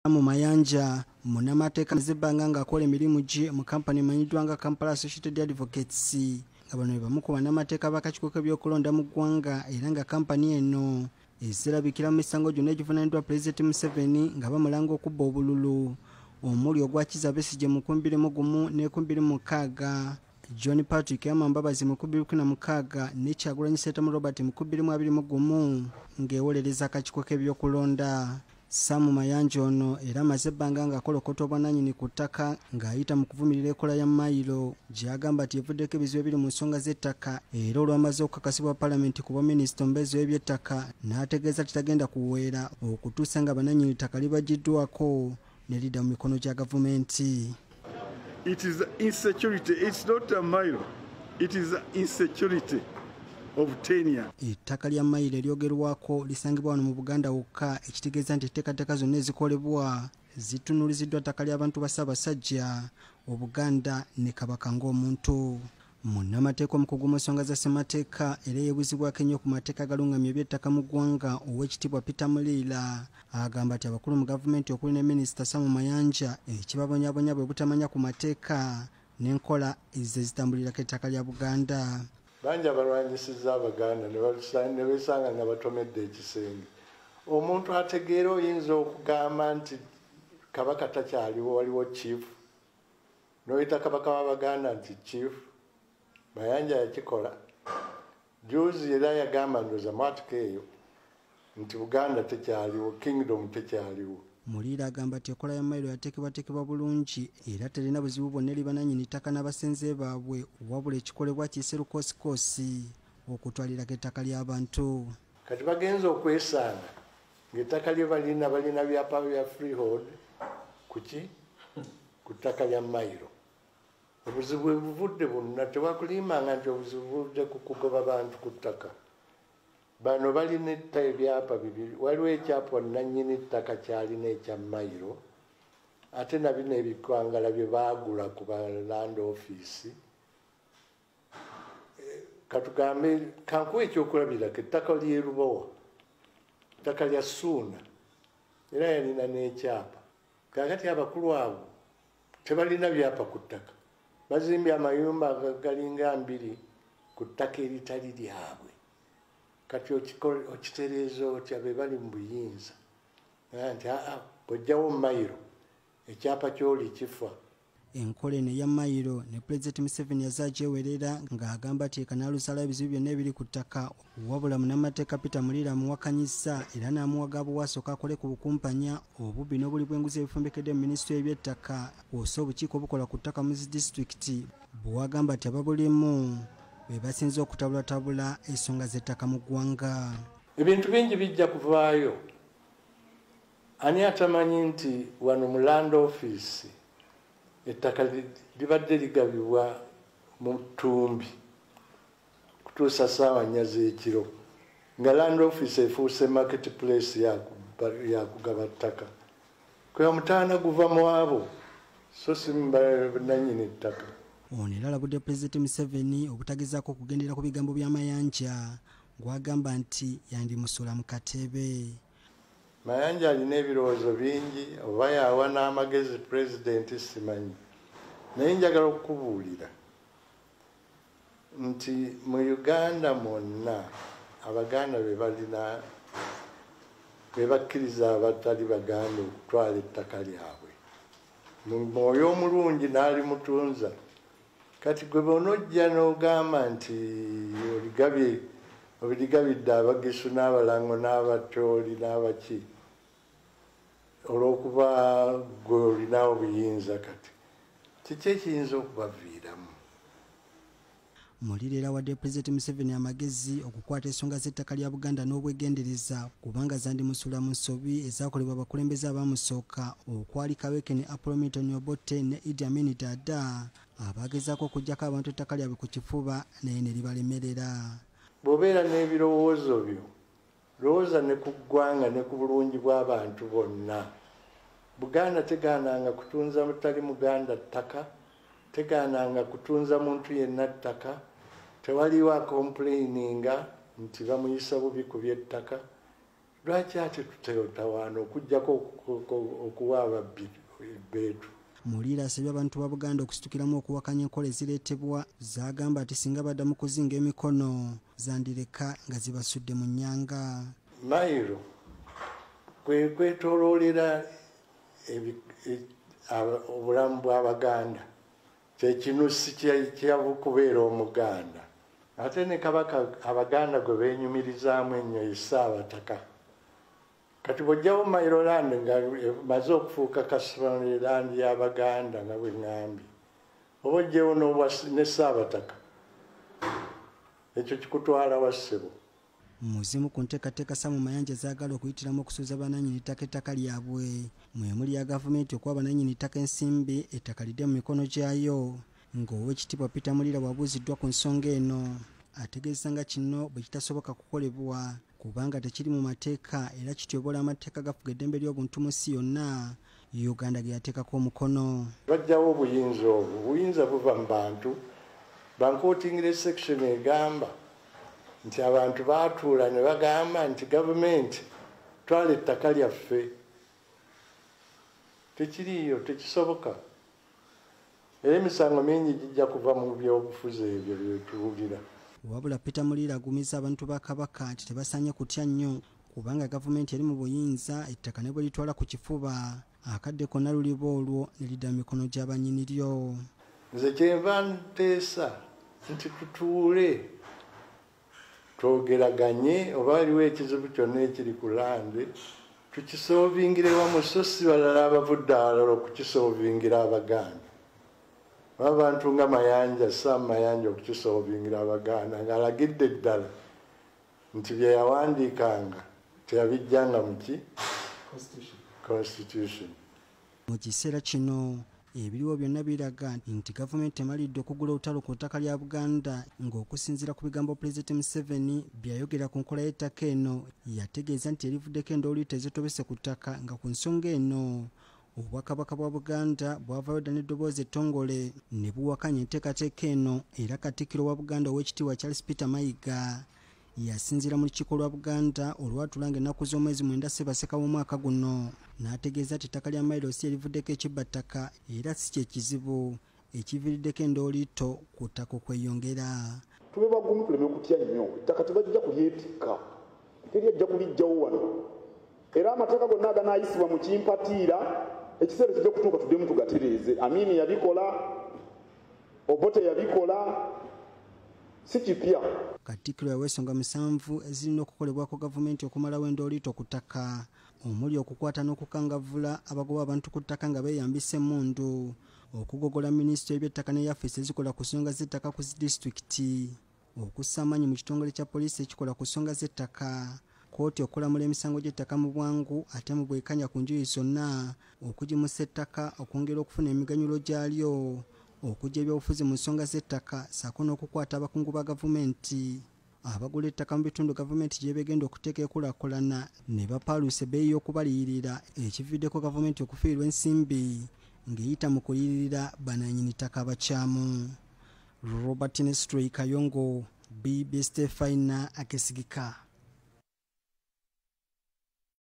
mu mayanja munnamateeka Zibbanga ng'akola emirimu gye mu kampani emanyiddwa nga Kampala Associated Advocates nga bano be bamu ku bannamateeka b'akakiiko k'ebyokulonda mu ggwanga era nga kampani eno ezirabikira mu misango gyonna egivunaaniddwa Pulezidenti Museveni nga bamulanga okubba obululu omuli ogwa Kizza Besigye mu 2021 ne 2026, John Patrick Amambabazi mu 2016 ne Kyagulanyi Ssentamu Robert mu 2021 ng'ewolereza akakiiko k'ebyokulonda. Samu mayanja ono era amaze ebbanga ng'akolokota obwannannyini ku ttaka ng'ayita mu kuvumirira ekola ya mayiro gy'agamba nti evuddeko ebizibu ebiri mu nsonga z'ettaka era olwamaze okukakasibwa Paalamenti ku bwaminisita omubeezi w'eby'ettaka n'ategeeza kitagenda kuweera okutuusa nga bannannyini ttaka libagiddwako ne lidda mu mikono gya gavumenti. It is insecurity. It's not a mayiro. It is insecurity. Ettaka lya mayiro eryogerwako lisangibwa wano mu Buganda wokka, ekitegeeza nti etteekateeka zonna ezikolebwa zitunuuliziddwa ttaka ly'abantu ba Ssaabasajja, Obuganda ne Kabaka ng'omuntu. Munnamateeka omukugu mu nsonga za ssemateeka era yeebuzibwako ennyo ku mateeka agalungamya eby'ettaka mu ggwanga Oweekitiibwa Peter Muliira agamba nti abakulu mu gavumenti okuli ne Minisita Samu Mayanja ekibabonyaabonya bwe butamanya ku mateeka n'enkola ezitambulirako ettaka lya Buganda. Bangi abalwanyisiza Abaganda ne beesanga nga batomedde ekisenge. Omuntu ategeera oyinza okugamba nti Kabaka takyaliwo, waliwo chief, n'oyita Kabaka w'Abaganda nti chief. Mayanja yakikola. Juzi era yagamba ndoza mwatuka eyo nti Buganda tekyaliwo, kingdom tekyaliwo. Muliira agamba nti ekola ya mayiro yateekebwateekebwa bulungi era terina buzibu bwonna eri bannannyini ttaka n'abasenze baabwe, wabula ekikolebwa kiyise lukosikoosi okutwalirako ettaka ly'abantu. Kati bagenza okwesanga ng'ettaka lye balina byapa bya freehold kuki ku ttaka lya mayiro. Obuzibu buvudde bonna, tewakulimanga nti obuzibu buvudde ku kugoba bantu ku ttaka. Bano balina ebyapa bibiri, waliwo ekyapa nannyini ttaka kyalina ekya mayiro ate na bino ebikwangala bye baagula ku ba land office. Katugambe kankuwa ekyokulabirako ettaka ly'e Lubowa, ettaka lya Ssuuna era yalina n'ekyapa. Kaakati abakulu abo tebalina byapa ku ttaka, bazimbye amayumba galinga 2 ku ttaka eritali lyabwe. Kati okitereeza otya be bali mu buyinza nti bw'ojjawo mayiro ekyapa ky'oli kifa. Enkola eno eya mayiro ne Pulezidenti Museveni yazagyewerera ng'agamba nti ekanaalusalawo ebizibu byonna ebiri ku ttaka, wabula munnamateeka Peter Muliira amuwakanyizza era n'amuwaga bw'asooka akole ku bukumpanya obubbi n'obuli bw'enguzi ebifumbekedde mu minisitule y'eby'ettaka kw'ossa obukiiko obukola ku ttaka mu disitulikiti bw'agamba nti ababulimu be basinze okutabulatabula ensonga z'ettaka mu ggwanga. Ebintu bingi bijja kuvaayo. Ani atamanyi nti wano mu land office ettaka libadde ligabibwa mu ttumbi kutuusa ssaawa 4 z'ekiro nga land office efuuse market place yakugaba ttaka. Kwe omutaana guva mu abo so si nannyini ttaka. Ono era alabudde Pulezidenti Museveni obutagezaako okugendera ku bigambo by'Amayanja gw'agamba nti yandimusula mu katebe. Mayanja alina ebirowoozo bingi, oba yawa n'amagezi Pulezidenti simanyi. Naye njagala okukubuulira nti mu Uganda mwonna Abaganda be bakkiriza abatali Baganda okutwala ettaka lyabwe. Mu mwoyo omulungi n'alimutunza. Kati gwe bonojja n'ogamba nti obiligabidde Abagesu n'Abalango n'Abatooli n'Abaki olw'okuba gwe olinawo buyinza, kati kiki ekiyinza okubaviiramu? Muliira era wadde Pulezidenti Museveni amagezi okukwata ensonga z'ettaka lya Buganda n'obwegendereza kubanga zandimusula mu nsobi ezaakolebwa abakulembeze abaamusooka okwali Kaweke ne Apollo Milton Obote ne Idi Amin Dada abagezaako okuggyako abantu ettaka lyabwe ku kifuba naye ne libalemerera. Bw'obeera n'ebirowoozo byo, lowooza ne ku ggwanga ne ku bulungi bw'abantu bonna. Buganda tegaananga kutunza mutali Muganda ttaka, tegaananga kutunza muntu yenna ttaka, tewaliwo akomplaininga nti bamuyisa bubi ku by'ettaka. lwaki ate tutetawaana okujjako okuwa ababbi beetu. Mulira asabye abantu ba Buganda okusitukiramu okuwakanya enkola ezireetebwa zagamba ati singa baddamu kuzinga emikono zandireka nga zibasudde mu nnyanga. Mayiro kwe kwetooloolera obulamu bw'Abaganda kyekinusi kyabukubeera Omuganda. Ate ne Kabaka Abaganda gwe beenyumirizaamu ennyo ye Ssaabataka. Kati bw'ojjawo Mayiro land nga emaze okufuuka kasitoma land y'Abaganda nga bwe ŋŋambye, oba ojjewo ne Ssaabataka, ekyo kikutwala wa ssebo. Muzimu ku nteekateeka Saamu Mayanja zaagala okuyitiramu okusuuza bannannyini ttaka ettaka lyabwe mwe muli ya gavumenti okuwa bannannyini ttaka ensimbi ettaka lidde mu mikono gyayo. Ng'Oweekitiibwa Peter Mulira bw'abuuziddwa ku nsonga eno ategeeza nga kino bwe kitasoboka kukolebwa kubanga tekiri mu mateeka era kityobola amateeka gafuga eddembe ly'obuntu mu nsi yonna Uganda ge yateekako omukono. Bajjawo obuyinza obwo, obuyinza buva mu bantu. Bankootingire section egamba nti abantu baatuula ne bagamba nti gavumenti twala ettaka lyaffe. Tekiriiyo, tekisoboka. Era emisango mingi gijja kuva mu byobufuzi ebyo byetuwulira. Wabula Peter Mulira agumiza abantu ba Kabaka nti tebasaanye kutya nnyo kubanga gavumenti eri mu buyinza ettaka ne bwe litwala ku kifuba akadde konna luliba olwo ne lidda mu mikono gy'abannyiniryo. Nze kyenva nteesa nti tutuule twogeraganye oba waliwo ekizibu kyonna ekiri ku lande tukisoobingire wamu so si balala abavudde alala okukisoobingira Abaganda. Abantu nga Mayanja, Sam Mayanja okukisoobingira Abaganda ng'alagidde ddala nti bye yawandiikanga teyabijjanga mu ki? Constitution. Mu kiseera kino ebiriwo byonna biraga nti gavumenti emalidde okugula olutalo ku ttaka lya Buganda ng'okusinziira ku bigambo Pulezidenti Museveni byayogera ku nkola y'ettaka eno yategeeza nti erivuddeko endooli tezitobese ku ttaka nga ku nsonga eno Obwakabaka bwa Buganda bwavaayo dda n'eddoboozi ettongole ne buwakanya enteekateeka eno era Katikkiro wa Buganda Oweekitiibwa Charles Peter Mayiga yasinziira mu lukiiko lwa Buganda olwatulanga ennaku z'omwezi 9 Ssebaseka w'omwaka guno n'ategeeza nti ettaka lya Mayiro si erivuddeko ekibbattaka era si kye kizibu ekiviiriddeko endooliito ku ttaka okweyongera. Tube bagumu tuleme kutya nnyo ettaka tebajja kulyetikka teryajja kulijjawo wano era amateeka gonna aganaayisibwa mu kimpatiira ekiseera kijja kutuuka tuddemu tugatereeze. Amini yabikola, Obote yabikola, si kipya. Katikkiro yaweesa ensonga 7 ezirina okukolebwako gavumenti okumalawo endooliito ku ttaka omuli okukwata n'okukangavvula abagoba abantu ku ttaka nga beeyambisa emmundu, okugogola minisitule y'eby'ettaka ne yafeesi ezikola ku nsonga z'ettaka ku disitulikiti, okussa amaanyi mu kitongole kya poliisi ekikola ku nsonga z'ettaka, kkooti okulamula emisango gy'ettaka mu bwangu ate mu bwekanya ku njuyi zonna, okugimusa ettaka okwongera okufuna emiganyulo gyalyo, okujja ebyobufuzi mu nsonga z'ettaka ssaako n'okukwata abakungu ba gavumenti abagula ettaka mu bitundu gavumenti gye begenda okuteeka enkulaakulana ne bapaaluusa ebbeeyi y'okubaliyirira ekiviiriddeko gavumenti okufiirwa ensimbi ng'eyita mu kuliyirira bannannyini ttaka abakyamu. Robert Nestroy Kayongo, BBC Fina Akesigika.